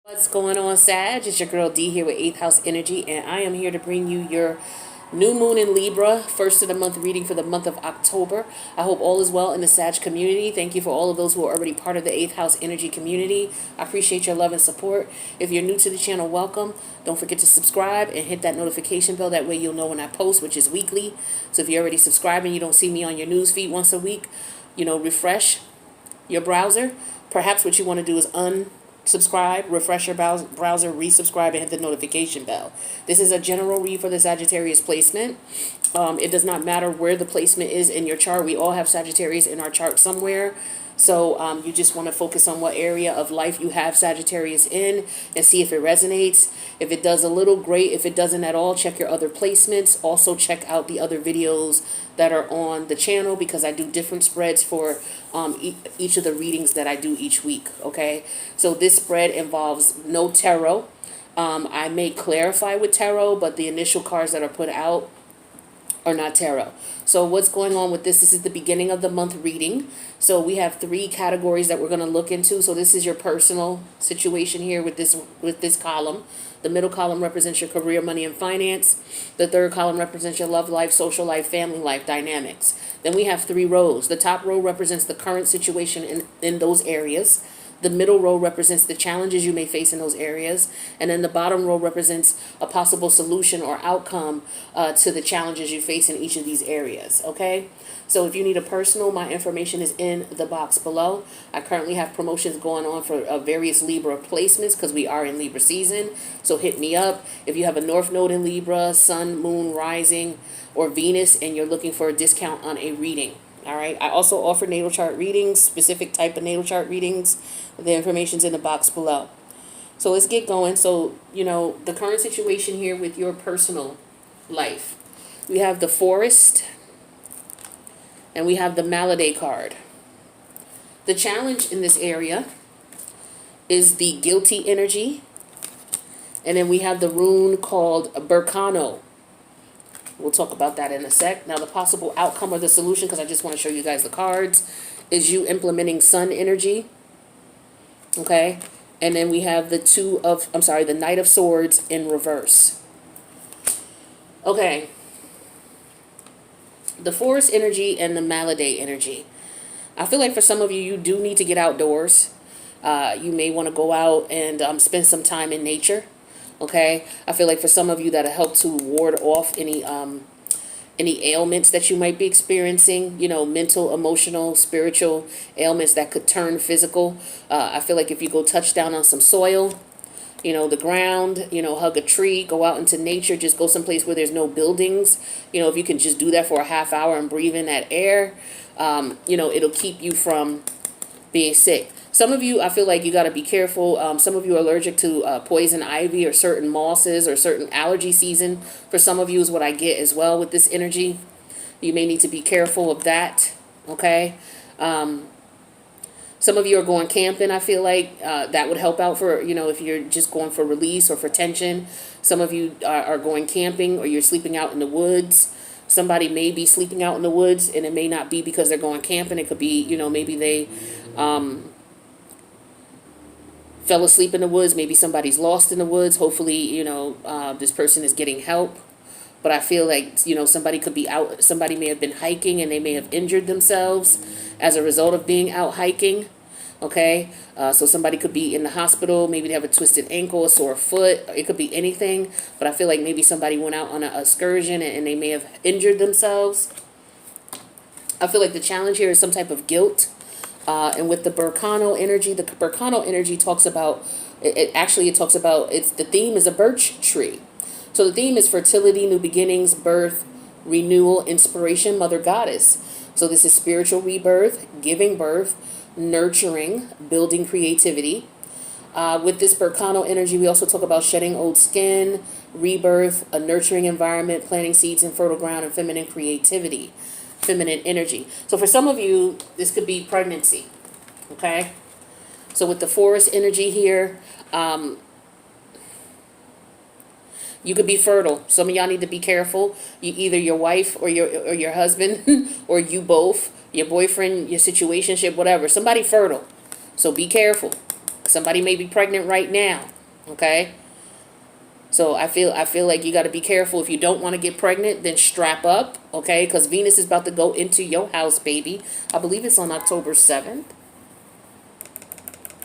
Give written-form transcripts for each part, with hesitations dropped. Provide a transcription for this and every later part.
What's going on, Sag? It's your girl D here with 8th House Energy, and I am here to bring you your new moon in Libra, first of the month reading for the month of October. I hope all is well in the Sag community. Thank you for all of those who are already part of the 8th House Energy community. I appreciate your love and support. If you're new to the channel, welcome. Don't forget to subscribe and hit that notification bell. That way you'll know when I post, which is weekly. So if you're already subscribed and you don't see me on your news feed once a week, refresh your browser. Perhaps what you want to do is unsubscribe, refresh your browser, resubscribe, and hit the notification bell. This is a general read for the Sagittarius placement. It does not matter where the placement is in your chart. We all have Sagittarius in our chart somewhere. So you just want to focus on what area of life you have Sagittarius in and see if it resonates. If it does a little, great. If it doesn't at all, check your other placements. Also check out the other videos that are on the channel because I do different spreads for each of the readings that I do each week. Okay, so this spread involves no tarot. I may clarify with tarot, but the initial cards that are put out are not tarot. So what's going on with this? This is the beginning of the month reading. So we have three categories that we're going to look into. So this is your personal situation here with this column. The middle column represents your career, money, and finance. The third column represents your love life, social life, family life dynamics. Then we have three rows. The top row represents the current situation in those areas. The middle row represents the challenges you may face in those areas. And then the bottom row represents a possible solution or outcome to the challenges you face in each of these areas. Okay? So if you need a personal, my information is in the box below. I currently have promotions going on for various Libra placements because we are in Libra season. So hit me up. If you have a North Node in Libra, Sun, Moon, Rising, or Venus, and you're looking for a discount on a reading. All right. I also offer natal chart readings, specific type of natal chart readings. The information's in the box below. So let's get going. So, the current situation here with your personal life. We have the Forest and we have the made.a card. The challenge in this area is the guilty energy. And then we have the rune called Berkano. We'll talk about that in a sec. Now, the possible outcome or the solution, because I just want to show you guys the cards, is you implementing sun energy. Okay? And then we have the Knight of Swords in reverse. Okay. The Forest energy and the made.a energy. I feel like for some of you, you do need to get outdoors. You may want to go out and spend some time in nature. Okay, I feel like for some of you that'll help to ward off any ailments that you might be experiencing, mental, emotional, spiritual ailments that could turn physical. I feel like if you go touch down on some soil, the ground, hug a tree, go out into nature, just go someplace where there's no buildings. If you can just do that for a half hour and breathe in that air, it'll keep you from being sick. Some of you, I feel like you got to be careful. Some of you are allergic to poison ivy or certain mosses or certain allergy season. For some of you is what I get as well with this energy. You may need to be careful of that. Okay. Some of you are going camping. I feel like that would help out for, if you're just going for release or for tension. Some of you are going camping or you're sleeping out in the woods. Somebody may be sleeping out in the woods and it may not be because they're going camping. It could be, maybe they fell asleep in the woods. Maybe somebody's lost in the woods. Hopefully, this person is getting help. But I feel like, somebody could be out. Somebody may have been hiking and they may have injured themselves as a result of being out hiking. Okay. So somebody could be in the hospital. Maybe they have a twisted ankle, a sore foot. It could be anything. But I feel like maybe somebody went out on an excursion and they may have injured themselves. I feel like the challenge here is some type of guilt. And with the Berkano energy talks about, the theme is a birch tree. So the theme is fertility, new beginnings, birth, renewal, inspiration, mother goddess. So this is spiritual rebirth, giving birth, nurturing, building creativity. With this Berkano energy, we also talk about shedding old skin, rebirth, a nurturing environment, planting seeds in fertile ground, and feminine creativity. Feminine energy. So for some of you, this could be pregnancy. Okay. So with the Forest energy here, you could be fertile. Some of y'all need to be careful. Either your wife or your husband or you both, your boyfriend, your situationship, whatever. Somebody fertile. So be careful. Somebody may be pregnant right now. Okay? So I feel like you got to be careful. If you don't want to get pregnant, then strap up, okay? Because Venus is about to go into your house, baby. I believe it's on October 7th.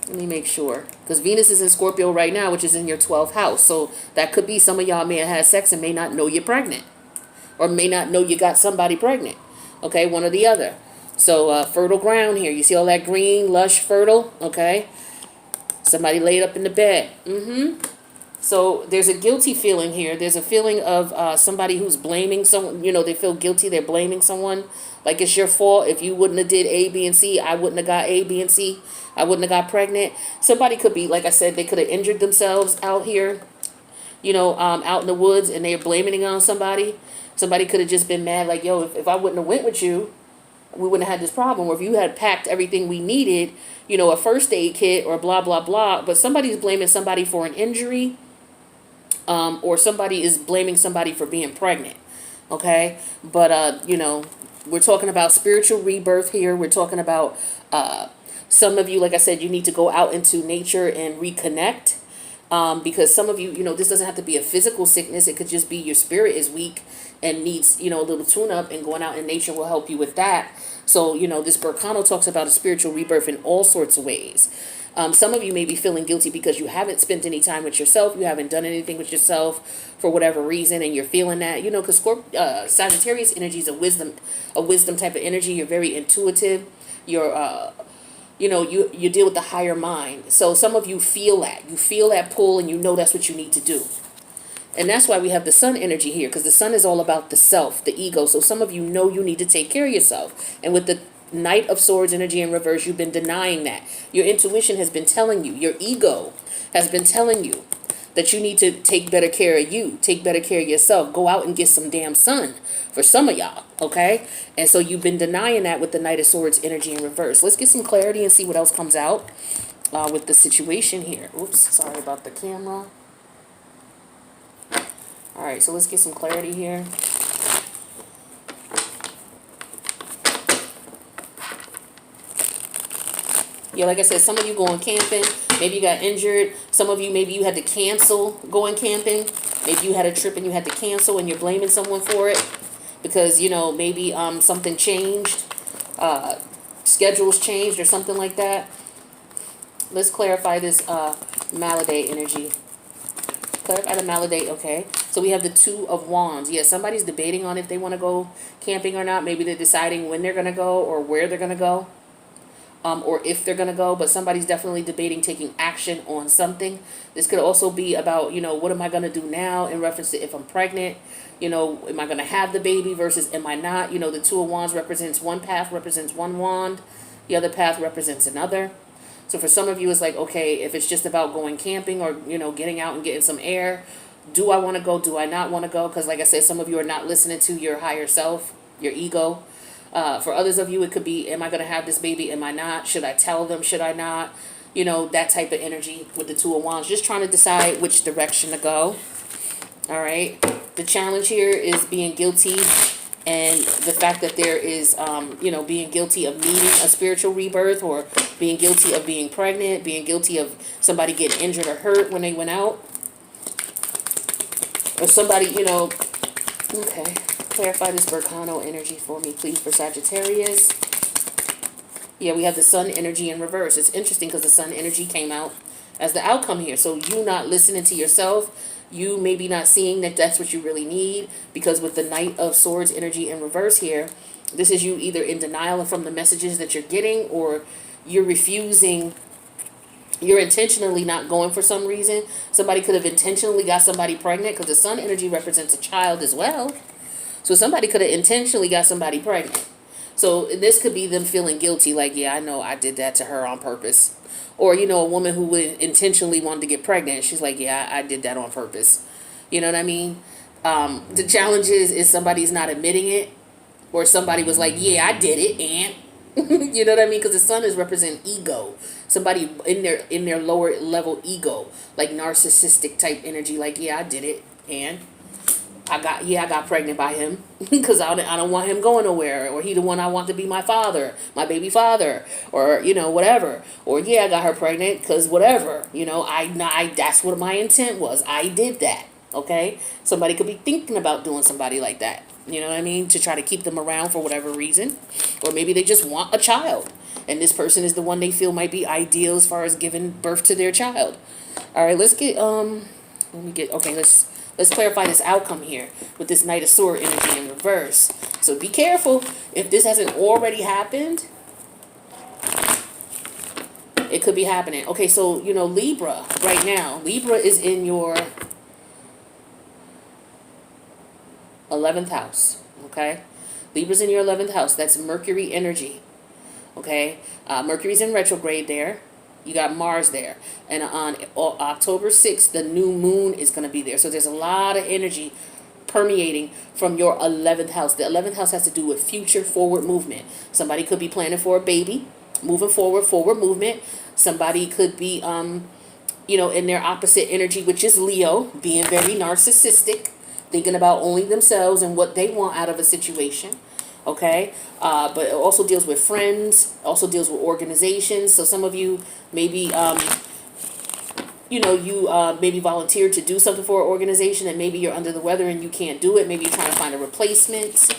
Let me make sure. Because Venus is in Scorpio right now, which is in your 12th house. So that could be some of y'all may have had sex and may not know you're pregnant. Or may not know you got somebody pregnant. Okay, one or the other. So fertile ground here. You see all that green, lush, fertile? Okay. Somebody laid up in the bed. So there's a guilty feeling here. There's a feeling of somebody who's blaming someone. You know, they feel guilty. They're blaming someone. Like it's your fault. If you wouldn't have did A, B, and C, I wouldn't have got A, B, and C. I wouldn't have got pregnant. Somebody could be, like I said, they could have injured themselves out here, you know, out in the woods, and they're blaming it on somebody. Somebody could have just been mad, like, yo, if I wouldn't have went with you, we wouldn't have had this problem. Or if you had packed everything we needed, you know, a first aid kit or blah, blah, blah. But somebody's blaming somebody for an injury. Or somebody is blaming somebody for being pregnant, okay? But, you know, we're talking about spiritual rebirth here. We're talking about some of you, like I said, you need to go out into nature and reconnect. Because some of you, you know, this doesn't have to be a physical sickness. It could just be your spirit is weak and needs, you know, a little tune-up, and going out in nature will help you with that. So, you know, this Berkano talks about a spiritual rebirth in all sorts of ways. Some of you may be feeling guilty because you haven't spent any time with yourself. You haven't done anything with yourself for whatever reason, and you're feeling that, you know, because Sagittarius energy is a wisdom type of energy. You're very intuitive. You're, you know, you deal with the higher mind. So some of you feel that. You feel that pull, and you know that's what you need to do. And that's why we have the sun energy here, because the sun is all about the self, the ego. So some of you know you need to take care of yourself. And with the Knight of Swords energy in reverse, you've been denying that. Your intuition has been telling you, your ego has been telling you that you need to take better care of you, take better care of yourself. Go out and get some damn sun for some of y'all, okay? And so you've been denying that with the Knight of Swords energy in reverse. Let's get some clarity and see what else comes out with the situation here. Oops, sorry about the camera. All right, so let's get some clarity here. Yeah, like I said, some of you going camping. Maybe you got injured. Some of you, maybe you had to cancel going camping. Maybe you had a trip and you had to cancel, and you're blaming someone for it because, you know, maybe something changed. Schedules changed or something like that. Let's clarify this Malade energy. Clarify the Malade, okay. So we have the Two of Wands. Yeah, somebody's debating on if they want to go camping or not. Maybe they're deciding when they're going to go or where they're going to go. Or if they're going to go, but somebody's definitely debating taking action on something. This could also be about, you know, what am I going to do now in reference to if I'm pregnant? You know, am I going to have the baby versus am I not? You know, the Two of Wands represents one path, represents one wand. The other path represents another. So for some of you, it's like, okay, if it's just about going camping or, you know, getting out and getting some air, do I want to go? Do I not want to go? Because like I said, some of you are not listening to your higher self, your ego. For others of you, it could be, am I going to have this baby? Am I not? Should I tell them? Should I not? You know, that type of energy with the Two of Wands. Just trying to decide which direction to go. All right. The challenge here is being guilty, and the fact that there is, you know, being guilty of needing a spiritual rebirth, or being guilty of being pregnant, being guilty of somebody getting injured or hurt when they went out. Or somebody, you know, okay. Clarify this Berkano energy for me, please, for Sagittarius. Yeah, we have the sun energy in reverse. It's interesting because the sun energy came out as the outcome here. So you not listening to yourself, you maybe not seeing that that's what you really need, because with the Knight of Swords energy in reverse here, this is you either in denial from the messages that you're getting, or you're refusing. You're intentionally not going for some reason. Somebody could have intentionally got somebody pregnant, because the sun energy represents a child as well. So somebody could have intentionally got somebody pregnant. So this could be them feeling guilty, like, yeah, I know I did that to her on purpose. Or, you know, a woman who would intentionally wanted to get pregnant. She's like, yeah, I did that on purpose. You know what I mean? The challenge is somebody's not admitting it. Or somebody was like, yeah, I did it, and you know what I mean? Because the sun is represent ego. Somebody in their lower level ego, like narcissistic type energy, like, yeah, I did it, and I got pregnant by him because I don't want him going nowhere, or he the one I want to be my father, my baby father, or whatever, or yeah, I got her pregnant because whatever, I that's what my intent was. I did that. Okay, somebody could be thinking about doing somebody like that. You know what I mean? To try to keep them around for whatever reason, or maybe they just want a child, and this person is the one they feel might be ideal as far as giving birth to their child. All right, let's get let me get okay. Let's clarify this outcome here with this Knight of Sword energy in reverse. So be careful if this hasn't already happened. It could be happening. Okay, so Libra right now. Libra is in your 11th house. Okay, Libra's in your 11th house. That's Mercury energy. Okay, Mercury's in retrograde there. You got Mars there. And on October 6th, the new moon is going to be there. So there's a lot of energy permeating from your 11th house. The 11th house has to do with future forward movement. Somebody could be planning for a baby, moving forward movement. Somebody could be, in their opposite energy, which is Leo, being very narcissistic, thinking about only themselves and what they want out of a situation. Okay, but it also deals with friends, also deals with organizations. So some of you maybe, maybe volunteered to do something for an organization, and maybe you're under the weather and you can't do it. Maybe you're trying to find a replacement.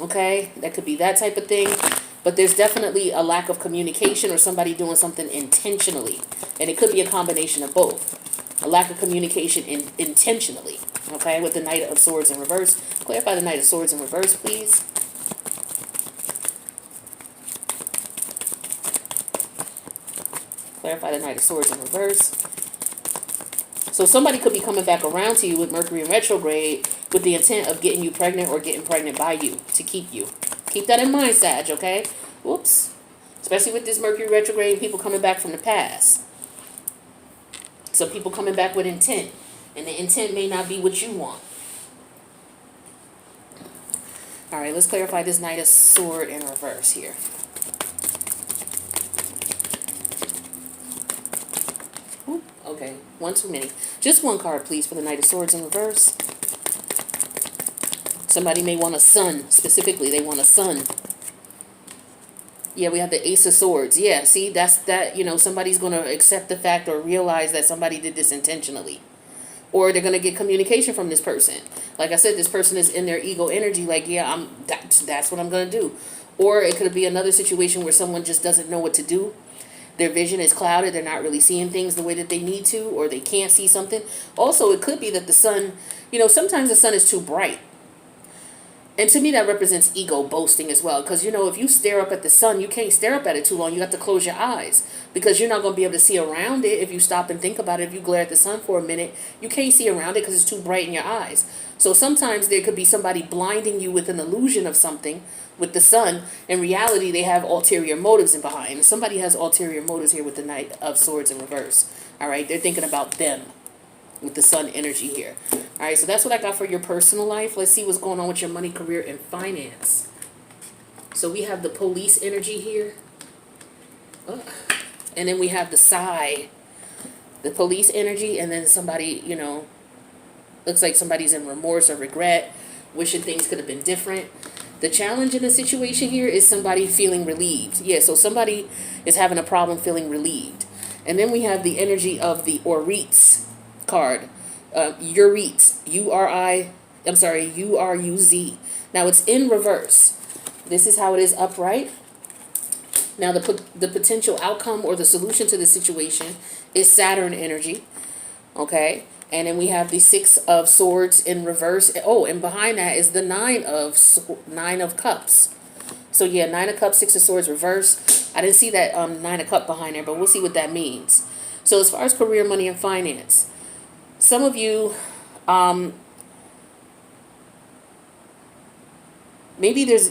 Okay, that could be that type of thing. But there's definitely a lack of communication, or somebody doing something intentionally, and it could be a combination of both. A lack of communication intentionally. Okay, with the Knight of Swords in reverse. Clarify the Knight of Swords in reverse, please. Clarify the Knight of Swords in reverse. So somebody could be coming back around to you with Mercury in retrograde with the intent of getting you pregnant or getting pregnant by you to keep you. Keep that in mind, Sag, okay? Whoops. Especially with this Mercury retrograde and people coming back from the past. So people coming back with intent. And the intent may not be what you want. All right, let's clarify this Knight of Sword in reverse here. Okay, one too many. Just one card, please, for the Knight of Swords in reverse. Somebody may want a son. Specifically, they want a son. Yeah, we have the Ace of Swords. Yeah, see, that's that, somebody's going to accept the fact or realize that somebody did this intentionally. Or they're going to get communication from this person. Like I said, this person is in their ego energy, like, yeah, that's what I'm going to do. Or it could be another situation where someone just doesn't know what to do. Their vision is clouded. They're not really seeing things the way that they need to, or they can't see something. Also, it could be that the sun, sometimes the sun is too bright. And to me, that represents ego boasting as well. Because, if you stare up at the sun, you can't stare up at it too long. You have to close your eyes. Because you're not going to be able to see around it if you stop and think about it. If you glare at the sun for a minute, you can't see around it because it's too bright in your eyes. So sometimes there could be somebody blinding you with an illusion of something with the sun. In reality, they have ulterior motives in behind. Somebody has ulterior motives here with the Knight of Swords in reverse. All right, they're thinking about them with the sun energy here. All right, so that's what I got for your personal life. Let's see what's going on with your money, career, and finance. So we have the Police energy here. And then we have the Sag, the Police energy, and then somebody, looks like somebody's in remorse or regret, wishing things could have been different. The challenge in the situation here is somebody feeling relieved. Yeah, so somebody is having a problem feeling relieved. And then we have the energy of the Uruz card. Uruz. U-R-U-Z. Now it's in reverse. This is how it is upright. Now the potential outcome or the solution to the situation is Saturn energy. Okay. And then we have the Six of Swords in reverse. Oh, and behind that is the Nine of Cups. So yeah, Nine of Cups, Six of Swords reverse. I didn't see that Nine of Cups behind there, but we'll see what that means. So as far as career, money, and finance, some of you, maybe there's,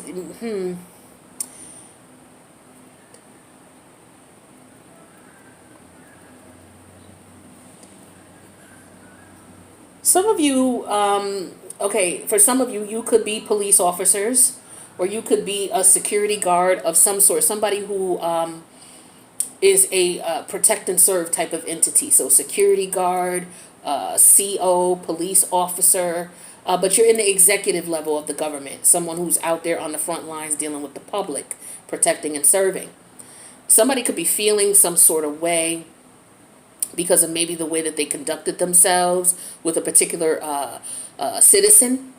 some of you, okay, for some of you, you could be police officers, or you could be a security guard of some sort, somebody who is a protect and serve type of entity. So security guard, CO, police officer, But you're in the executive level of the government, someone who's out there on the front lines dealing with the public, protecting and serving. Somebody could be feeling some sort of way because of maybe the way that they conducted themselves with a particular citizen.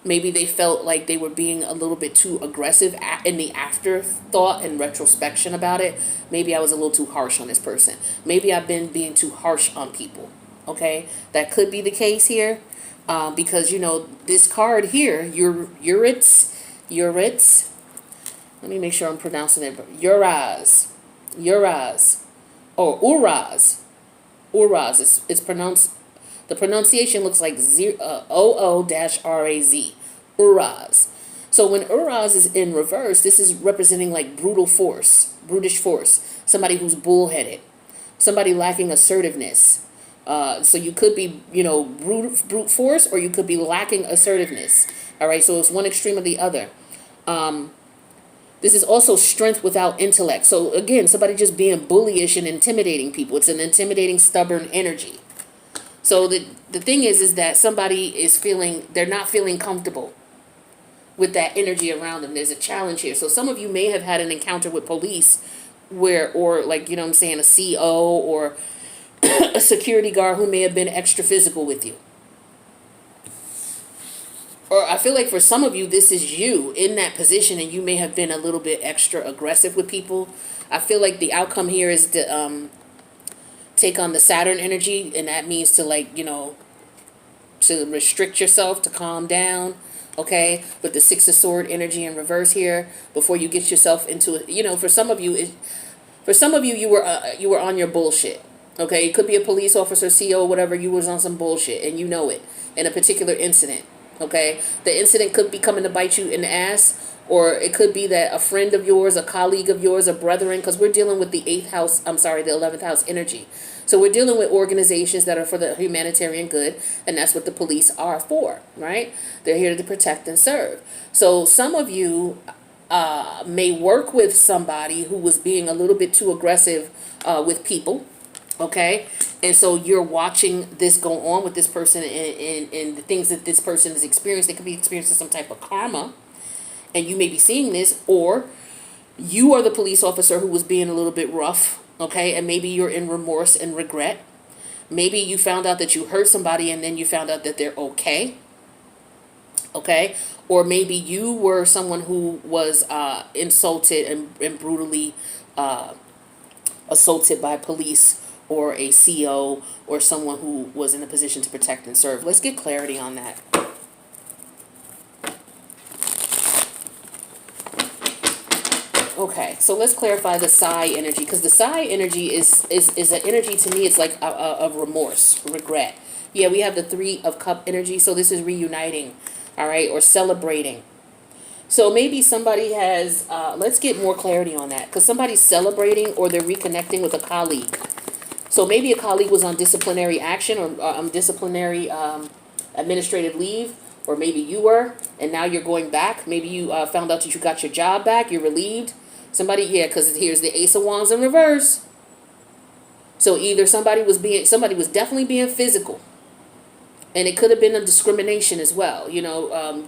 Maybe they felt like they were being a little bit too aggressive in the afterthought and retrospection about it. Maybe I was a little too harsh on this person. Maybe I've been being too harsh on people. Okay, that could be the case here, because you know this card here, Uritz. Let me make sure I'm pronouncing it. Uraz, or Uraz. It's pronounced. The pronunciation looks like OO-RAZ. Uraz. So when Uraz is in reverse, this is representing like brutish force. Somebody who's bullheaded. Somebody lacking assertiveness. So you could be, brute force, or you could be lacking assertiveness. All right, so it's one extreme or the other. This is also strength without intellect. So again, somebody just being bullyish and intimidating people. It's an intimidating, stubborn energy. So the thing is that somebody is they're not feeling comfortable with that energy around them. There's a challenge here. So some of you may have had an encounter with police or like, a CO or a security guard who may have been extra physical with you. Or I feel like for some of you, this is you in that position and you may have been a little bit extra aggressive with people. I feel like the outcome here is to take on the Saturn energy, and that means to to restrict yourself, to calm down, okay? With the Six of Sword energy in reverse here, before you get yourself into it. For some of you, you were on your bullshit, okay? It could be a police officer, CO, whatever. You was on some bullshit, and you know it in a particular incident, okay? The incident could be coming to bite you in the ass, or it could be that a friend of yours, a colleague of yours, a brethren, because we're dealing with the 11th house energy. So we're dealing with organizations that are for the humanitarian good, and that's what the police are for, right? They're here to protect and serve. So some of you may work with somebody who was being a little bit too aggressive with people, okay? And so you're watching this go on with this person and the things that this person is experiencing. They could be experiencing some type of karma, and you may be seeing this, or you are the police officer who was being a little bit rough, okay? And maybe you're in remorse and regret. Maybe you found out that you hurt somebody and then you found out that they're okay, okay? Or maybe you were someone who was insulted and brutally assaulted by police or a CO or someone who was in a position to protect and serve. Let's get clarity on that. Okay, so let's clarify the Psi energy, because the Psi energy is an energy, to me, it's like a remorse, regret. Yeah, we have the Three of Cup energy, so this is reuniting, all right, or celebrating. So maybe somebody has, let's get more clarity on that, because somebody's celebrating or they're reconnecting with a colleague. So maybe a colleague was on disciplinary action or disciplinary administrative leave, or maybe you were, and now you're going back. Maybe you found out that you got your job back, you're relieved. Somebody, yeah, because here's the Ace of Wands in reverse. So either somebody was definitely being physical, and it could have been a discrimination as well,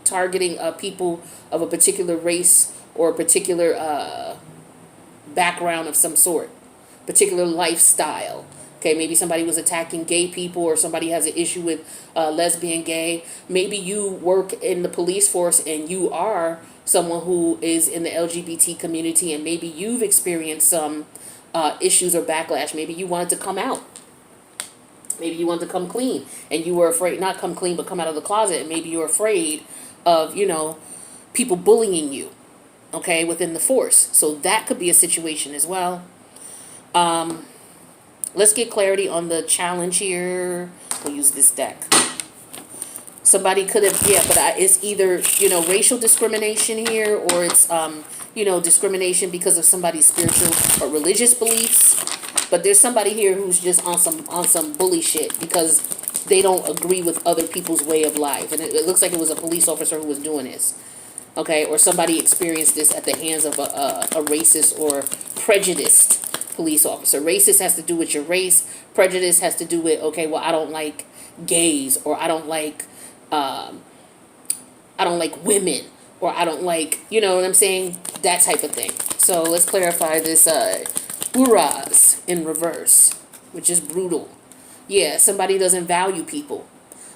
targeting people of a particular race or a particular background of some sort, particular lifestyle. Okay, maybe somebody was attacking gay people, or somebody has an issue with lesbian, gay. Maybe you work in the police force and you are someone who is in the LGBT community, and maybe you've experienced some issues or backlash. Maybe you wanted to come out. Maybe you wanted to come clean, and you were afraid, not come clean, but come out of the closet, and maybe you're afraid of, people bullying you, okay, within the force. So that could be a situation as well. Let's get clarity on the challenge here. We'll use this deck. Somebody could have, it's either, racial discrimination here, or it's, discrimination because of somebody's spiritual or religious beliefs. But there's somebody here who's just on some bully shit because they don't agree with other people's way of life. And it looks like it was a police officer who was doing this. Okay, or somebody experienced this at the hands of a racist or prejudiced police officer. Racist has to do with your race. Prejudice has to do with, okay, well, I don't like gays, or I don't like I don't like women, or I don't like, you know what I'm saying? That type of thing. So let's clarify this Uras in reverse, which is brutal. Yeah, somebody doesn't value people.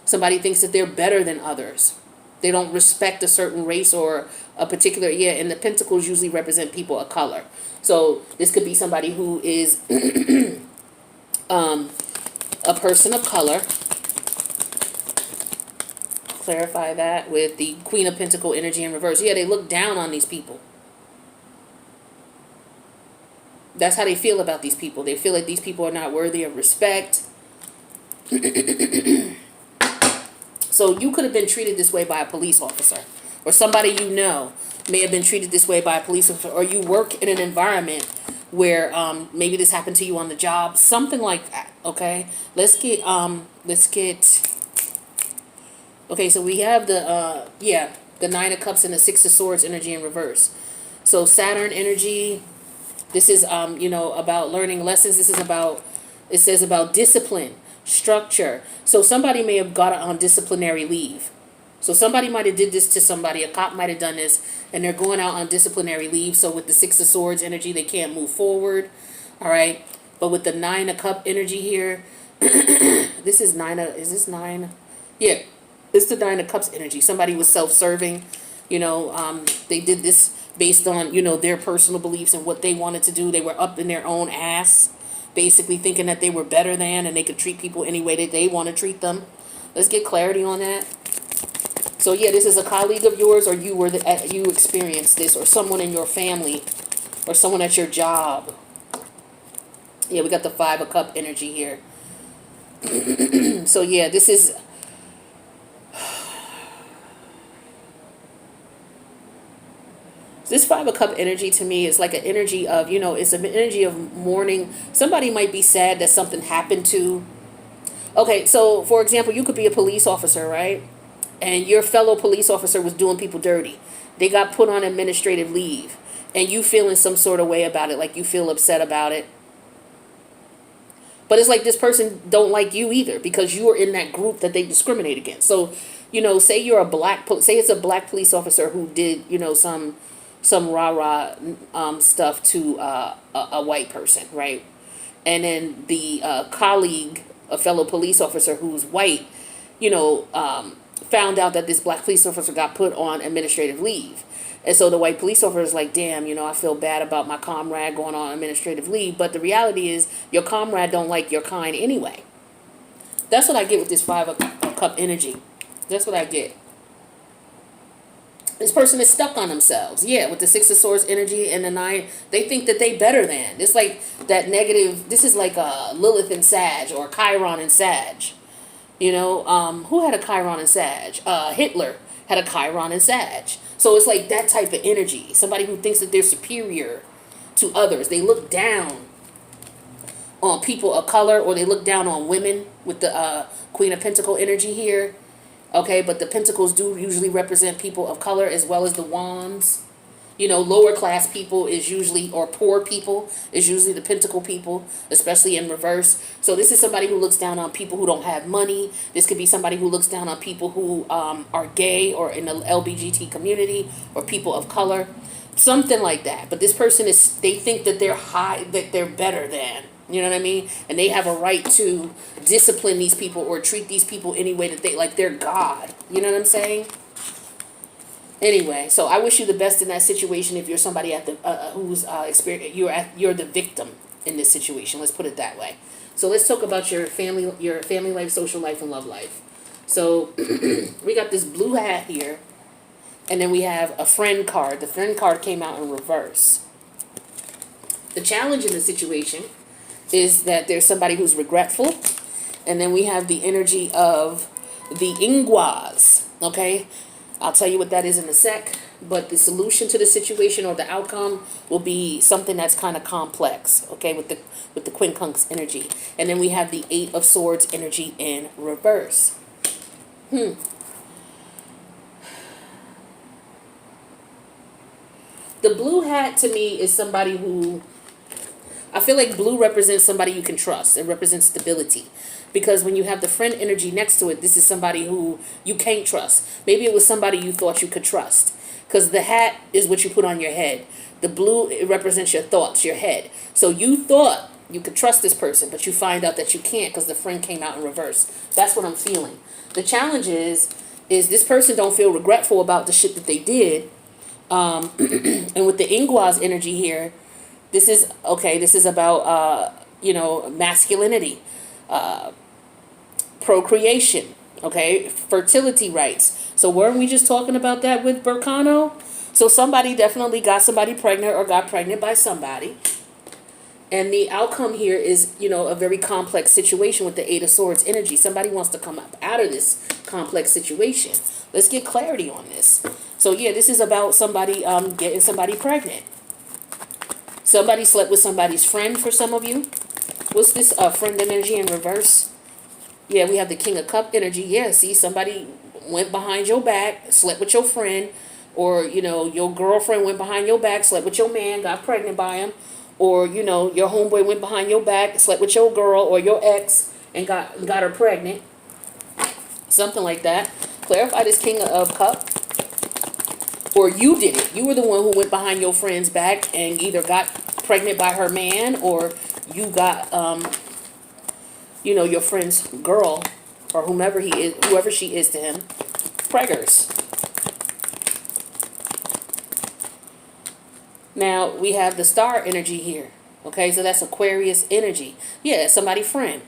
Somebody thinks that they're better than others. They don't respect a certain race or a particular, yeah, and the pentacles usually represent people of color. So this could be somebody who is a person of color. Clarify that with the Queen of Pentacle energy in reverse. Yeah, they look down on these people. That's how they feel about these people. They feel like these people are not worthy of respect. So you could have been treated this way by a police officer, or somebody you know may have been treated this way by a police officer, or you work in an environment where maybe this happened to you on the job, something like that. Okay, let's get okay, so we have the the Nine of Cups and the Six of Swords energy in reverse. So Saturn energy, this is about learning lessons. This is about, it says about discipline, structure. So somebody may have got on disciplinary leave. So somebody might have did this to somebody. A cop might have done this, and they're going out on disciplinary leave. So with the Six of Swords energy, they can't move forward. All right. But with the Nine of Cup energy here, this is is this nine? Yeah, it's the Nine of Cups energy. Somebody was self-serving. They did this based on, their personal beliefs and what they wanted to do. They were up in their own ass, basically thinking that they were better than, and they could treat people any way that they want to treat them. Let's get clarity on that. So yeah, this is a colleague of yours, or you experienced this, or someone in your family, or someone at your job. Yeah, we got the Five of Cup energy here. So yeah, this is this Five of Cup energy to me is like an energy of, it's an energy of mourning. Somebody might be sad that something happened to. Okay, so for example, you could be a police officer, right? And your fellow police officer was doing people dirty. They got put on administrative leave, and you feel in some sort of way about it, like you feel upset about it. But it's like this person don't like you either, because you are in that group that they discriminate against. So, say you're say it's a black police officer who did, some rah-rah stuff to a white person, right? And then the colleague, a fellow police officer who's white, found out that this black police officer got put on administrative leave. And so the white police officer is like, damn, I feel bad about my comrade going on administrative leave. But the reality is your comrade don't like your kind anyway. That's what I get with this Five of Cup energy. That's what I get. This person is stuck on themselves. Yeah, with the Six of Swords energy and the Nine, they think that they better than. It's like that negative, this is like Lilith and Sag, or Chiron and Sag. Who had a Chiron and Sag? Hitler had a Chiron and Sag. So it's like that type of energy. Somebody who thinks that they're superior to others. They look down on people of color, or they look down on women with the Queen of Pentacle energy here. Okay, but the pentacles do usually represent people of color, as well as the wands. Lower class people is usually, or poor people is usually the pentacle people, especially in reverse. So this is somebody who looks down on people who don't have money. This could be somebody who looks down on people who are gay, or in the LGBT community, or people of color, something like that. But this person they think that they're high, that they're better than. You know what I mean? And they have a right to discipline these people or treat these people any way that like they're God. You know what I'm saying? Anyway, so I wish you the best in that situation. If you're somebody at the who's you're the victim in this situation. Let's put it that way. So let's talk about your family life, social life, and love life. So we got this blue hat here, and then we have a friend card. The friend card came out in reverse. The challenge in the situation is that there's somebody who's regretful, and then we have the energy of the Inguas. Okay. I'll tell you what that is in a sec, but the solution to the situation, or the outcome, will be something that's kind of complex, okay, with the quincunx energy. And then we have the Eight of Swords energy in reverse. The blue hat to me is somebody who, I feel like blue represents somebody you can trust. It represents stability. Because when you have the friend energy next to it, this is somebody who you can't trust. Maybe it was somebody you thought you could trust. Because the hat is what you put on your head. The blue, it represents your thoughts, your head. So you thought you could trust this person, but you find out that you can't because the friend came out in reverse. That's what I'm feeling. The challenge is this person don't feel regretful about the shit that they did. And with the Ingua's energy here, this is about, masculinity, procreation, okay, fertility rights. So weren't we just talking about that with Burkano? So somebody definitely got somebody pregnant or got pregnant by somebody. And the outcome here is, a very complex situation with the Eight of Swords energy. Somebody wants to come up out of this complex situation. Let's get clarity on this. So yeah, this is about somebody getting somebody pregnant. Somebody slept with somebody's friend for some of you. What's this friend energy in reverse? Yeah, we have the King of Cup energy. Yeah, see, somebody went behind your back, slept with your friend, or, your girlfriend went behind your back, slept with your man, got pregnant by him, or, your homeboy went behind your back, slept with your girl or your ex and got her pregnant. Something like that. Clarify this King of Cup. Or you did it. You were the one who went behind your friend's back and either got pregnant by her man or you got, your friend's girl or whoever she is to him, preggers. Now, we have the star energy here. Okay, so that's Aquarius energy. Yeah, somebody friend.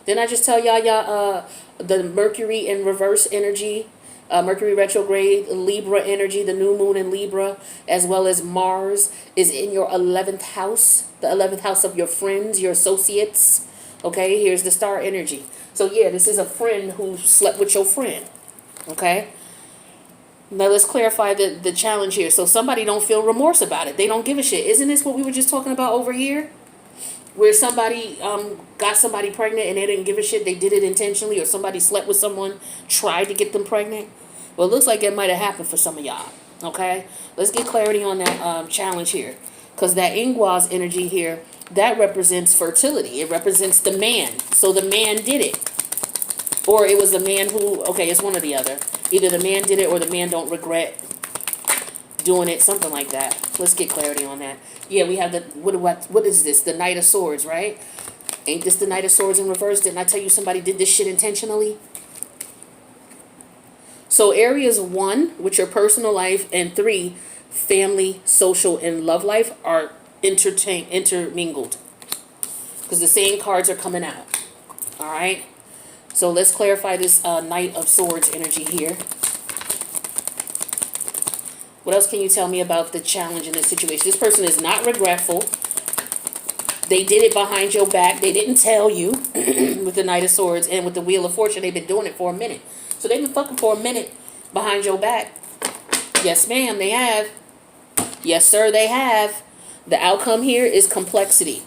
Didn't I just tell y'all the Mercury in reverse energy, Mercury retrograde, Libra energy, the new moon in Libra, as well as Mars is in your 11th house, the 11th house of your friends, your associates. Okay, here's the star energy. So yeah, this is a friend who slept with your friend. Okay. Now let's clarify the challenge here. So somebody don't feel remorse about it. They don't give a shit. Isn't this what we were just talking about over here? Where somebody got somebody pregnant and they didn't give a shit. They did it intentionally, or somebody slept with someone, tried to get them pregnant. Well, it looks like it might have happened for some of y'all. Okay? Let's get clarity on that challenge here. Because that Ingua's energy here, that represents fertility. It represents the man. So the man did it. Or it was a man who, okay, it's one or the other. Either the man did it or the man don't regret doing it, something like that. Let's get clarity on that. Yeah, we have the, what is this? The Knight of Swords, right? Ain't this the Knight of Swords in reverse? Didn't I tell you somebody did this shit intentionally? So areas 1, which are personal life, and 3, family, social, and love life are intermingled. Because the same cards are coming out. All right? So let's clarify this Knight of Swords energy here. What else can you tell me about the challenge in this situation? This person is not regretful. They did it behind your back. They didn't tell you with the Knight of Swords, and with the Wheel of Fortune, they've been doing it for a minute. So they've been fucking for a minute behind your back. Yes, ma'am, they have. Yes, sir, they have. The outcome here is complexity.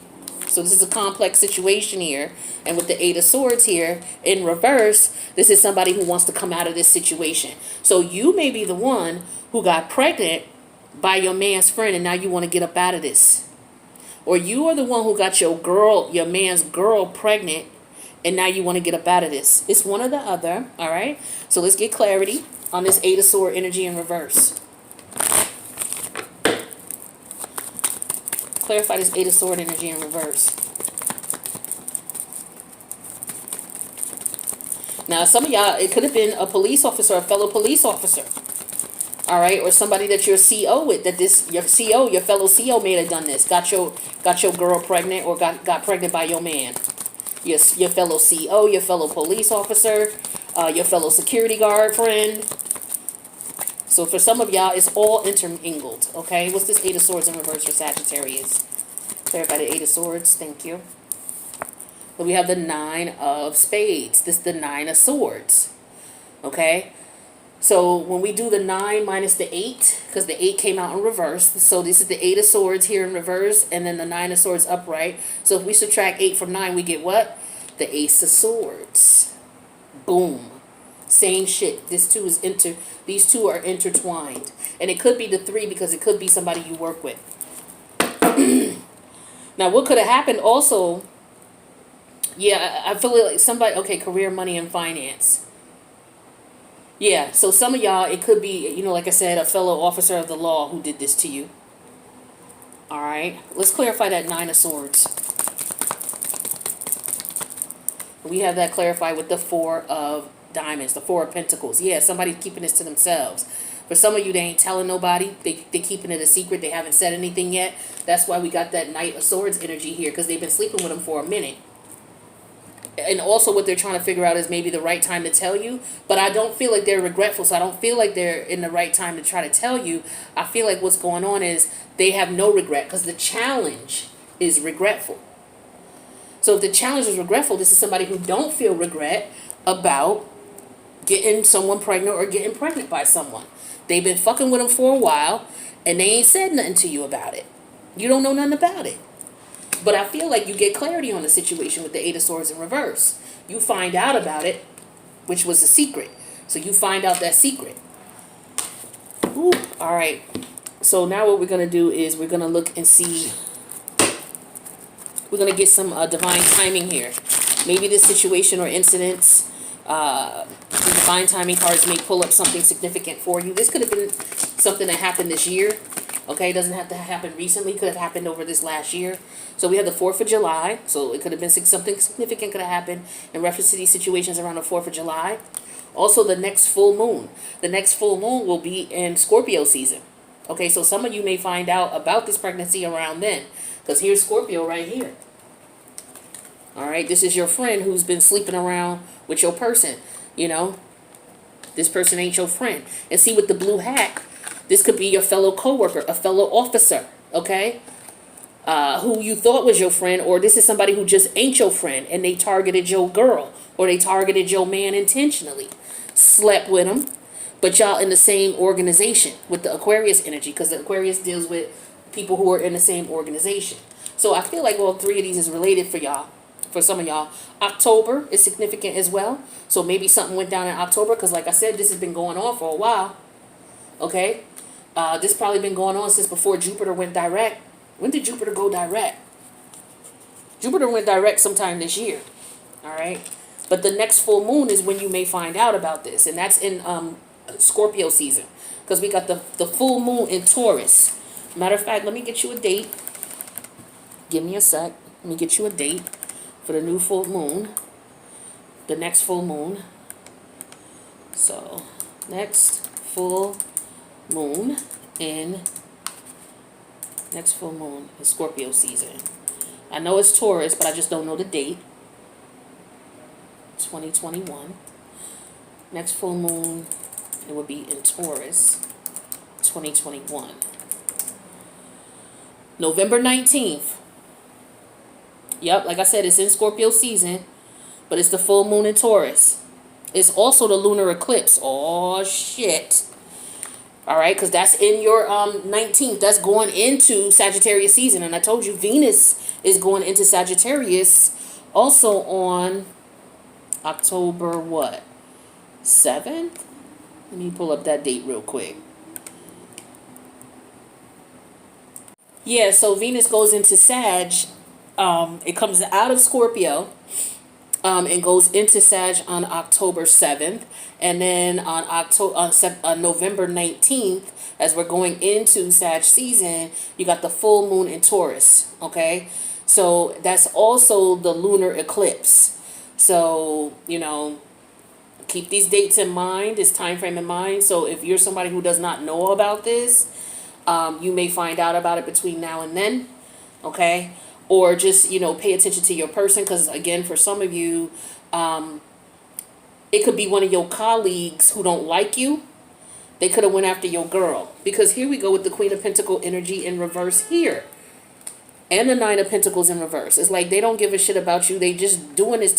So this is a complex situation here. And with the Eight of Swords here in reverse, this is somebody who wants to come out of this situation. So you may be the one who got pregnant by your man's friend and now you want to get up out of this. Or you are the one who got your man's girl pregnant and now you want to get up out of this. It's one or the other, all right? So let's get clarity on this Eight of Swords energy in reverse. Clarify this Eight of Swords energy in reverse. Now, some of y'all, it could have been a police officer, a fellow police officer. All right, or somebody that you're CO with, that your fellow CO may have done this. Got your girl pregnant or got pregnant by your man. Your fellow CO, your fellow police officer, your fellow security guard friend. So for some of y'all, it's all intermingled, okay? What's this Eight of Swords in reverse for Sagittarius? Clarify the Eight of Swords. Thank you. But we have the Nine of Spades. This is the Nine of Swords, okay? So when we do the 9 minus the 8, because the 8 came out in reverse, so this is the 8 of Swords here in reverse, and then the 9 of Swords upright. So if we subtract 8 from 9, we get what? The Ace of Swords. Boom. Same shit. These two are intertwined. And it could be the 3 because it could be somebody you work with. Now, what could have happened also Yeah, I feel like somebody, okay, career, money, and finance. Yeah, so some of y'all, it could be, like I said, a fellow officer of the law who did this to you. All right, let's clarify that Nine of Swords. We have that clarified with the Four of Diamonds, the Four of Pentacles. Yeah, somebody's keeping this to themselves. For some of you, they ain't telling nobody. They keeping it a secret. They haven't said anything yet. That's why we got that Knight of Swords energy here, because they've been sleeping with them for a minute. And also what they're trying to figure out is maybe the right time to tell you. But I don't feel like they're regretful, so I don't feel like they're in the right time to try to tell you. I feel like what's going on is they have no regret, because the challenge is regretful. So if the challenge is regretful, this is somebody who don't feel regret about getting someone pregnant or getting pregnant by someone. They've been fucking with them for a while, and they ain't said nothing to you about it. You don't know nothing about it. But I feel like you get clarity on the situation with the Eight of Swords in reverse. You find out about it, which was a secret. So you find out that secret. Ooh, all right. So now what we're going to do is we're going to look and see. We're going to get some divine timing here. Maybe this situation or incidents, the divine timing cards may pull up something significant for you. This could have been something that happened this year. Okay, it doesn't have to happen recently. It could have happened over this last year. So we have the 4th of July. So it could have been something significant could have happened in reference to these situations around the 4th of July. Also, the next full moon. The next full moon will be in Scorpio season. Okay, so some of you may find out about this pregnancy around then. Because here's Scorpio right here. All right, this is your friend who's been sleeping around with your person. This person ain't your friend. And see, with the blue hat, this could be your fellow coworker, a fellow officer, okay? Who you thought was your friend, or this is somebody who just ain't your friend, and they targeted your girl, or they targeted your man intentionally. Slept with him, but y'all in the same organization with the Aquarius energy, because the Aquarius deals with people who are in the same organization. So I feel like all three of these is related for y'all. For some of y'all, October is significant as well. So maybe something went down in October, because like I said, this has been going on for a while. Okay? This probably been going on since before Jupiter went direct. When did Jupiter go direct? Jupiter went direct sometime this year. All right? But the next full moon is when you may find out about this. And that's in Scorpio season. Because we got the full moon in Taurus. Matter of fact, let me get you a date. Give me a sec. Let me get you a date for the new full moon. The next full moon. So, next full moon in Scorpio season. I know it's Taurus, but I just don't know the date. 2021. Next full moon, it would be in Taurus, 2021. November 19th. Yep, like I said, it's in Scorpio season, but it's the full moon in Taurus. It's also the lunar eclipse. Oh, shit. All right, because that's in your 19th. That's going into Sagittarius season. And I told you Venus is going into Sagittarius also on October what? 7th? Let me pull up that date real quick. Yeah, so Venus goes into Sag. It comes out of Scorpio. And goes into Sag on October 7th. And then on November 19th, as we're going into Sag season, you got the full moon in Taurus. Okay? So that's also the lunar eclipse. So, keep these dates in mind, this time frame in mind. So if you're somebody who does not know about this, you may find out about it between now and then. Okay? Or just, pay attention to your person. Because, again, for some of you, it could be one of your colleagues who don't like you. They could have went after your girl. Because here we go with the Queen of Pentacles energy in reverse here. And the Nine of Pentacles in reverse. It's like they don't give a shit about you. They just doing this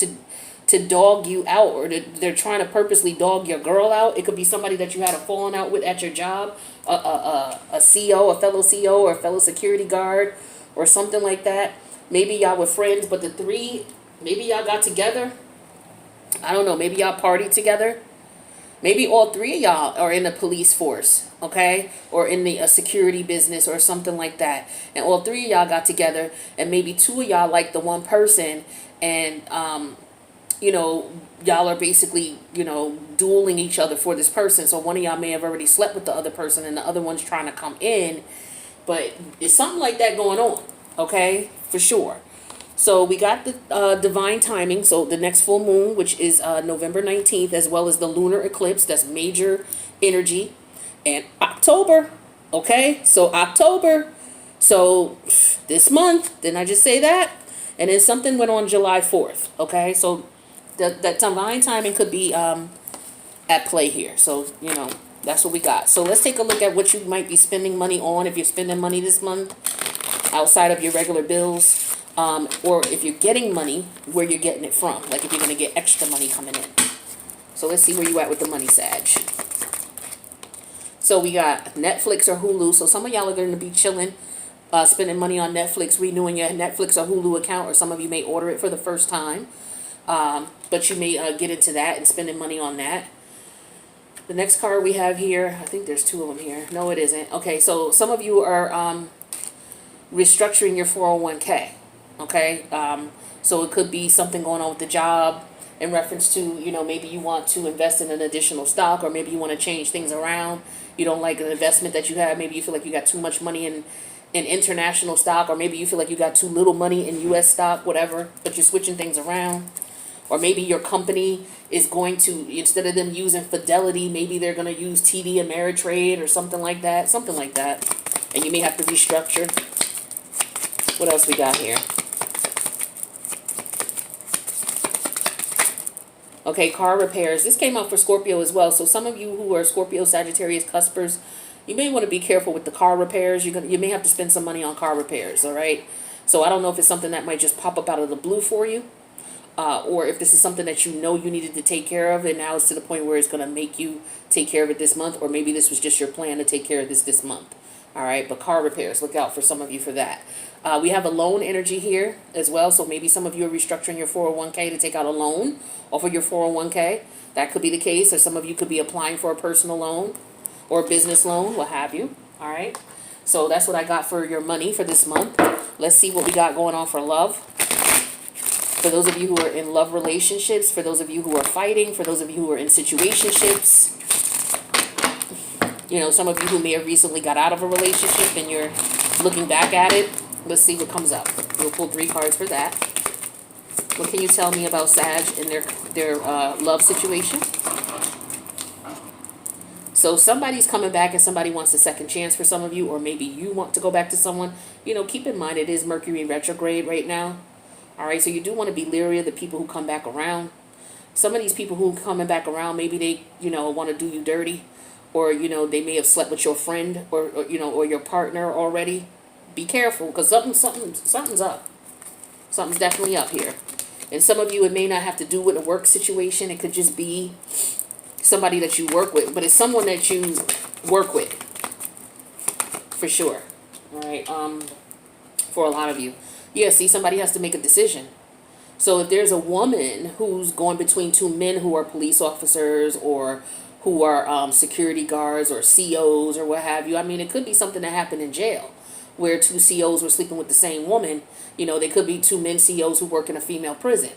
to dog you out. Or they're trying to purposely dog your girl out. It could be somebody that you had a falling out with at your job. A CO, a fellow CO, or a fellow security guard. Or something like that. Maybe y'all were friends, but the three, maybe y'all got together. I don't know. Maybe y'all partied together. Maybe all three of y'all are in the police force, okay? Or in the security business or something like that. And all three of y'all got together, and maybe two of y'all like the one person, and, you know, y'all are basically, you know, dueling each other for this person. So one of y'all may have already slept with the other person, and the other one's trying to come in. But it's something like that going on, okay? For sure. So we got the divine timing. So the next full moon, which is November 19th, as well as the lunar eclipse. That's major energy. And October, okay? So October. So this month, didn't I just say that? And then something went on July 4th, okay? So that divine timing could be at play here. So, you know, that's what we got. So let's take a look at what you might be spending money on if you're spending money this month outside of your regular bills. Or if you're getting money, where you're getting it from. Like if you're going to get extra money coming in. So let's see where you at with the money, Sag. So we got Netflix or Hulu. So some of y'all are going to be chilling, spending money on Netflix, renewing your Netflix or Hulu account. Or some of you may order it for the first time. But you may get into that and spending money on that. The next card we have here, I think there's two of them here. No, it isn't. Okay, so some of you are restructuring your 401k. Okay, so it could be something going on with the job in reference to, you know, maybe you want to invest in an additional stock, or maybe you want to change things around. You don't like an investment that you have. Maybe you feel like you got too much money in international stock, or maybe you feel like you got too little money in U.S. stock, whatever, but you're switching things around. Or maybe your company is going to, instead of them using Fidelity, maybe they're going to use TD Ameritrade or something like that. Something like that. And you may have to restructure. What else we got here? Okay, car repairs. This came out for Scorpio as well. So some of you who are Scorpio, Sagittarius, cuspers, you may want to be careful with the car repairs. You may have to spend some money on car repairs, all right? So I don't know if it's something that might just pop up out of the blue for you. Or if this is something that you know you needed to take care of, and now it's to the point where it's going to make you take care of it this month. Or maybe this was just your plan to take care of this month. All right, but car repairs, look out for some of you for that. We have a loan energy here as well. So maybe some of you are restructuring your 401k to take out a loan off of your 401k. That could be the case. Or some of you could be applying for a personal loan or a business loan, what have you. All right. So that's what I got for your money for this month. Let's see what we got going on for love. For those of you who are in love relationships, for those of you who are fighting, for those of you who are in situationships, you know, some of you who may have recently got out of a relationship and you're looking back at it. Let's see what comes up. We'll pull 3 cards for that. What can you tell me about Sag and their love situation? So somebody's coming back and somebody wants a second chance for some of you, or maybe you want to go back to someone. You know, keep in mind it is Mercury retrograde right now. All right, so you do want to be leery of the people who come back around. Some of these people who are coming back around, maybe they, you know, want to do you dirty, or, you know, they may have slept with your friend or you know, or your partner already. Be careful, because something's up. Something's definitely up here. And some of you, it may not have to do with a work situation. It could just be somebody that you work with, but it's someone that you work with for sure. All right, for a lot of you. Yeah, see, somebody has to make a decision. So if there's a woman who's going between 2 men who are police officers or who are security guards or COs or what have you, I mean, it could be something that happened in jail where 2 COs were sleeping with the same woman. You know, they could be 2 men COs who work in a female prison.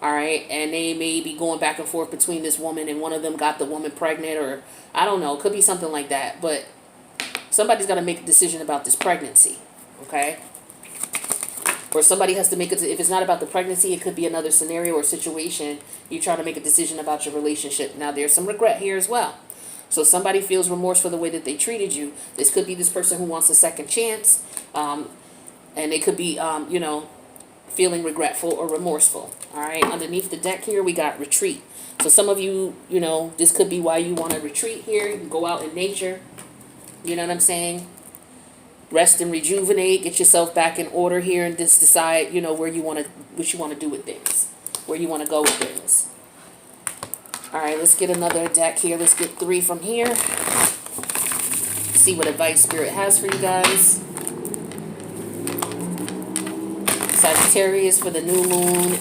All right, and they may be going back and forth between this woman, and one of them got the woman pregnant, or I don't know, it could be something like that. But somebody's got to make a decision about this pregnancy, okay? Or somebody has to make it. If it's not about the pregnancy, it could be another scenario or situation. You're trying to make a decision about your relationship. Now, there's some regret here as well. So somebody feels remorse for the way that they treated you. This could be this person who wants a second chance. And they could be, you know, feeling regretful or remorseful. All right. Underneath the deck here, we got retreat. So some of you, you know, this could be why you want to retreat here. You can go out in nature. You know what I'm saying? Rest and rejuvenate, get yourself back in order here, and just decide, you know, what you want to do with things, where you want to go with things. All right, let's get another deck here. Let's get 3 from here. See what advice Spirit has for you guys. Sagittarius for the new moon,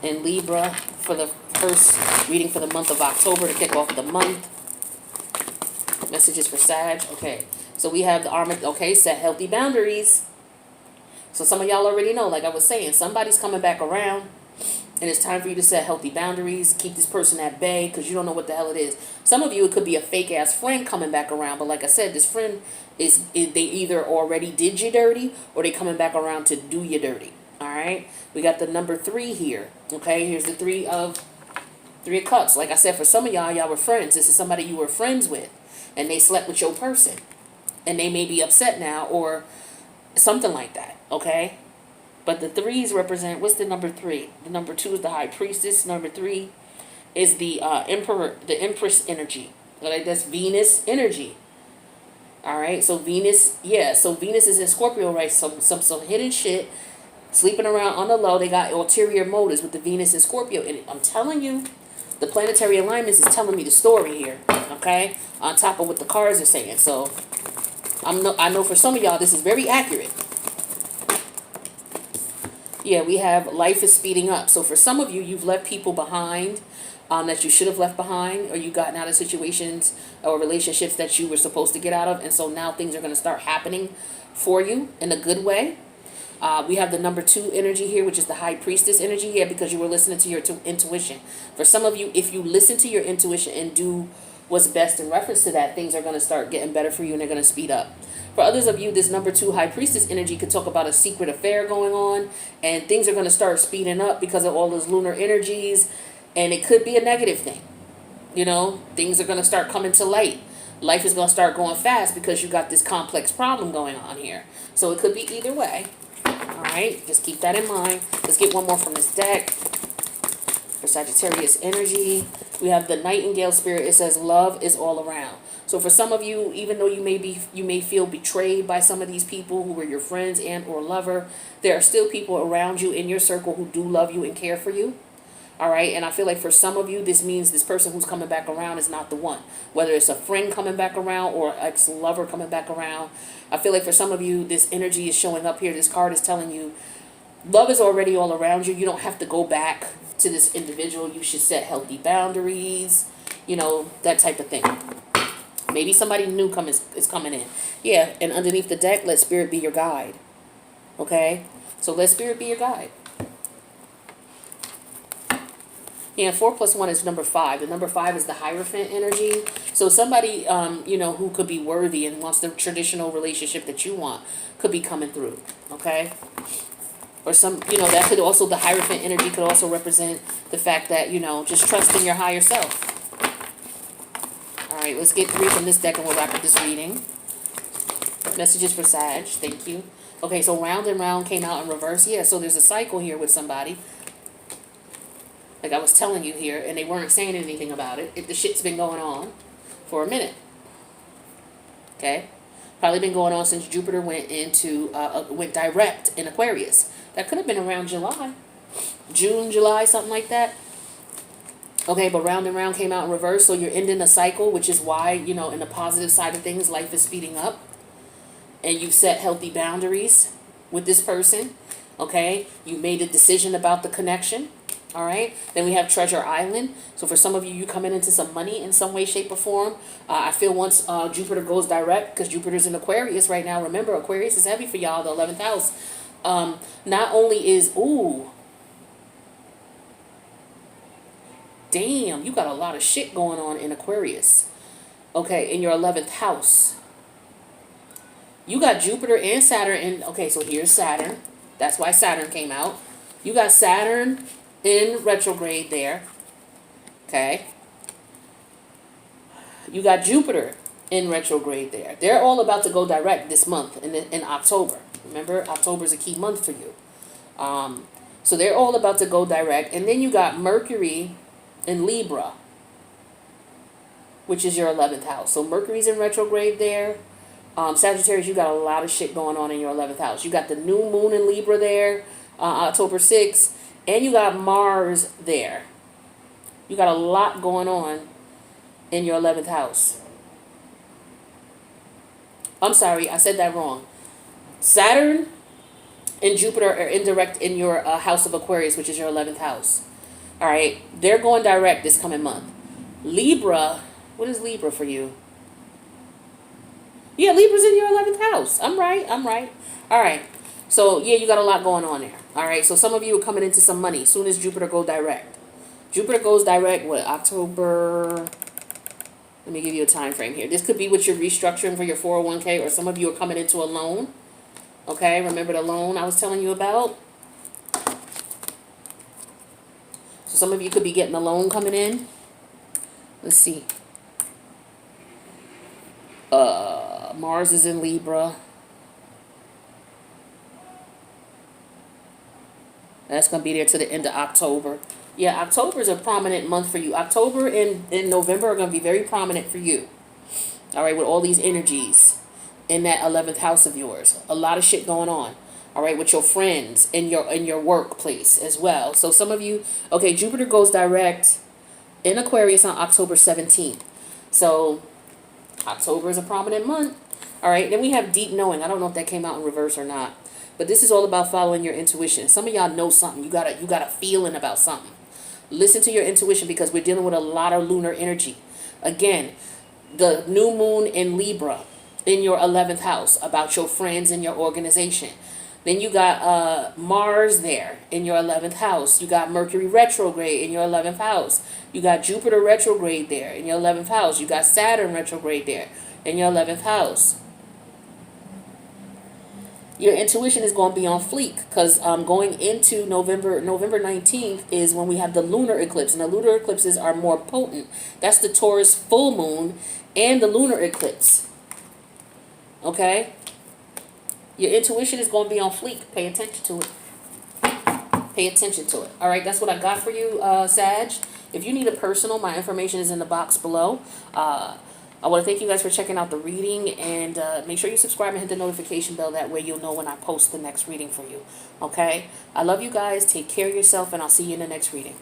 and Libra for the first reading for the month of October to kick off the month. Messages for Sag. Okay. So we have the armor. Okay, set healthy boundaries. So some of y'all already know, like I was saying, somebody's coming back around. And it's time for you to set healthy boundaries. Keep this person at bay because you don't know what the hell it is. Some of you, it could be a fake-ass friend coming back around. But like I said, this friend is they either already did you dirty or they coming back around to do you dirty. All right? We got the number 3 here. Okay? Here's the 3 of Cups. Like I said, for some of y'all were friends. This is somebody you were friends with. And they slept with your person. And they may be upset now or something like that. Okay? But the 3s represent, what's the number 3? The number 2 is the High Priestess. Number 3 is the Emperor, the Empress energy. Like that's Venus energy. All right, so Venus, yeah, so Venus is in Scorpio, right? Some hidden shit, sleeping around on the low. They got ulterior motives with the Venus and Scorpio. And I'm telling you, the planetary alignments is telling me the story here, okay? On top of what the cards are saying. So I know for some of y'all, this is very accurate. Yeah, we have life is speeding up. So for some of you, you've left people behind that you should have left behind, or you've gotten out of situations or relationships that you were supposed to get out of. And so now things are going to start happening for you in a good way. We have the number 2 energy here, which is the High Priestess energy. Yeah, because you were listening to your intuition. For some of you, if you listen to your intuition and do what's best in reference to that, things are going to start getting better for you and they're going to speed up. For others of you, this number 2 High Priestess energy could talk about a secret affair going on, and things are going to start speeding up because of all those lunar energies, and it could be a negative thing. You know, things are going to start coming to light. Life is going to start going fast because you got this complex problem going on here. So it could be either way. All right, just keep that in mind. Let's get one more from this deck. For Sagittarius energy, we have the Nightingale spirit. It says love is all around. So for some of you, even though you may feel betrayed by some of these people who were your friends and or lover, there are still people around you in your circle who do love you and care for you. All right, and I feel like for some of you, this means this person who's coming back around is not the one. Whether it's a friend coming back around or ex-lover coming back around, I feel like for some of you, this energy is showing up here. This card is telling you love is already all around you. You don't have to go back to this individual. You should set healthy boundaries, you know, that type of thing. Maybe somebody new is coming in. Yeah, and underneath the deck, let Spirit be your guide. Okay? So let Spirit be your guide. Yeah, 4 + 1 is number 5. The number 5 is the Hierophant energy. So somebody, you know, who could be worthy and wants the traditional relationship that you want could be coming through. Okay? Or some, you know, that could also, the Hierophant energy could also represent the fact that, you know, just trust in your higher self. All right, let's get 3 from this deck and we'll wrap up this reading. Messages for Sag. Thank you. Okay, so round and round came out in reverse. Yeah, so there's a cycle here with somebody. Like I was telling you here, and they weren't saying anything about it. The shit's been going on for a minute. Okay? Probably been going on since Jupiter went direct in Aquarius. That could have been around July. June, July, something like that. Okay, but round and round came out in reverse, so you're ending a cycle, which is why, you know, in the positive side of things, life is speeding up. And you've set healthy boundaries with this person. Okay? You made a decision about the connection. All right. Then we have Treasure Island. So for some of you, you coming into some money in some way, shape, or form. I feel once Jupiter goes direct, because Jupiter's in Aquarius right now. Remember, Aquarius is heavy for y'all, the 11th house. Not only is, damn, you got a lot of shit going on in Aquarius. Okay, in your 11th house. You got Jupiter and Saturn in, okay, so here's Saturn. That's why Saturn came out. You got Saturn in retrograde there. Okay. You got Jupiter in retrograde there. They're all about to go direct this month in October. Remember, October is a key month for you. So they're all about to go direct. And then you got Mercury in Libra, which is your 11th house. So Mercury's in retrograde there. Sagittarius, you got a lot of shit going on in your 11th house. You got the new moon in Libra there, October 6th. And you got Mars there. You got a lot going on in your 11th house. I'm sorry, I said that wrong. Saturn and Jupiter are indirect in your house of Aquarius, which is your 11th house. All right, they're going direct this coming month. Libra, what is Libra for you? Yeah, Libra's in your 11th house. I'm right. I'm right. All right. So, yeah, you got a lot going on there. All right. So, some of you are coming into some money as soon as Jupiter go direct. Jupiter goes direct, what, October? Let me give you a time frame here. This could be what you're restructuring for your 401k, or some of you are coming into a loan. Okay. Remember the loan I was telling you about? So, some of you could be getting a loan coming in. Let's see. Mars is in Libra. That's going to be there to the end of October. Yeah, October is a prominent month for you. October and November are going to be very prominent for you. All right, with all these energies in that 11th house of yours. A lot of shit going on. All right, with your friends in your workplace as well. So some of you, okay, Jupiter goes direct in Aquarius on October 17th. So October is a prominent month. All right, then we have deep knowing. I don't know if that came out in reverse or not. But this is all about following your intuition. Some of y'all know something. You got a feeling about something. Listen to your intuition, because we're dealing with a lot of lunar energy. Again, the new moon in Libra in your 11th house, about your friends and your organization. Then you got Mars there in your 11th house. You got Mercury retrograde in your 11th house. You got Jupiter retrograde there in your 11th house. You got Saturn retrograde there in your 11th house. Your intuition is going to be on fleek, because going into November 19th is when we have the lunar eclipse, and the lunar eclipses are more potent. That's the Taurus full moon and the lunar eclipse. Okay? Your intuition is going to be on fleek. Pay attention to it. Pay attention to it. All right, that's what I got for you, Sag. If you need a personal, my information is in the box below. I want to thank you guys for checking out the reading, and make sure you subscribe and hit the notification bell. That way you'll know when I post the next reading for you. Okay? I love you guys. Take care of yourself, and I'll see you in the next reading.